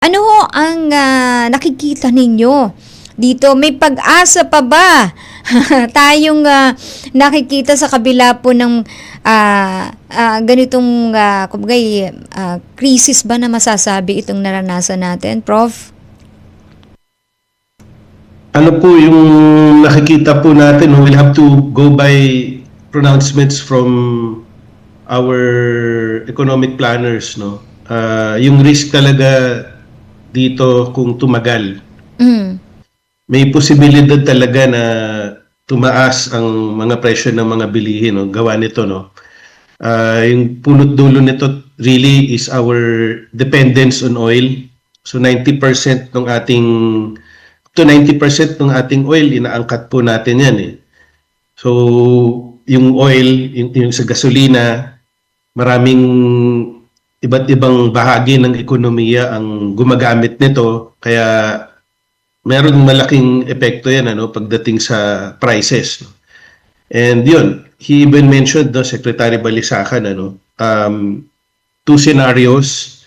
Ano ho ang nakikita ninyo dito? May pag-asa pa ba tayong nakikita sa kabila po ng ganitong kumbaga, krisis ba na masasabi itong naranasan natin, Prof? Ano po yung nakikita po natin, we'll have to go by pronouncements from our economic planners, no? Yung risk talaga dito kung tumagal, may posibilidad talaga na tumaas ang mga presyo ng mga bilihin, no? Gawa nito, no? Yung punot dulo nito really is our dependence on oil. So 90% ng ating 90% ng ating oil inaangkat po natin yan eh. So yung oil, yung sa gasolina, maraming iba't ibang bahagi ng ekonomiya ang gumagamit nito, kaya meron malaking epekto yan pagdating sa prices. And yun, he even mentioned, Secretary Balisacan, two scenarios.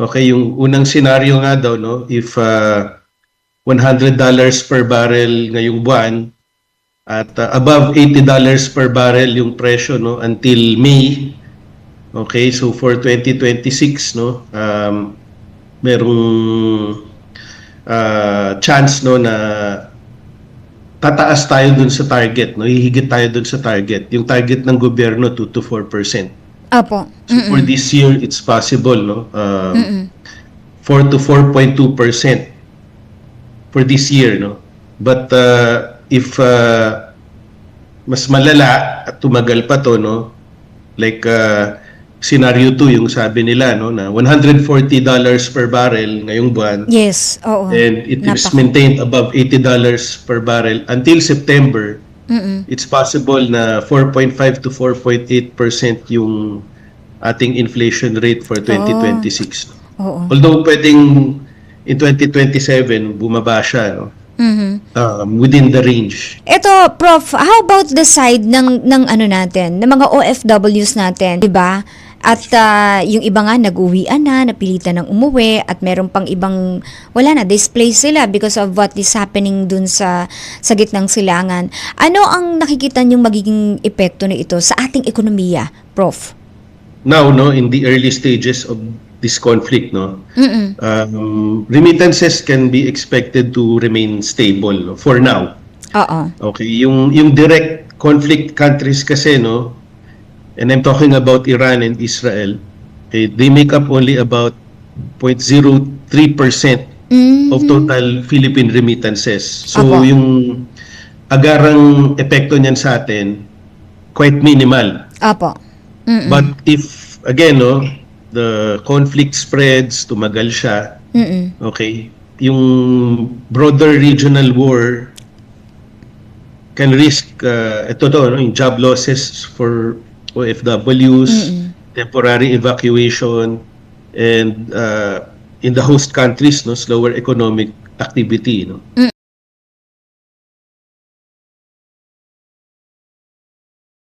Okay, yung unang scenario nga daw, if $100 per barrel ngayong buwan at above $80 per barrel yung presyo until May. Okay, so for 2026 merong chance na tataas tayo dun sa target, hihigit tayo dun sa target. Yung target ng gobyerno 2 to 4%. Apo. So for this year it's possible 4 to 4.2% for this year, But if mas malala at tumagal pa to, like scenario 2 yung sabi nila na $140 per barrel ngayong buwan. Yes, oo. And it is maintained above $80 per barrel until September. It's possible na 4.5 to 4.8% yung ating inflation rate for 2026. Oo. Although pwedeng in 2027 bumaba siya within the range. Ito, Prof, how about the side ng ano natin, ng mga OFWs natin, 'di ba? At yung iba nga nag-uwian na, napilitan ng umuwi at meron pang ibang wala na, displaced sila because of what is happening dun sa gitnang silangan. Ano ang nakikita niyong magiging epekto nito sa ating ekonomiya, Prof? Now, in the early stages of this conflict, remittances can be expected to remain stable for now. Oo. Okay, yung direct conflict countries kasi, and I'm talking about Iran and Israel, they make up only about 0.03% of total Philippine remittances. So yung agarang epekto niyan sa atin, quite minimal. Apo. But if, again, the conflict spreads, tumagal siya, okay, yung broader regional war can risk, yung job losses for OFWs, temporary evacuation, and in the host countries, slower economic activity.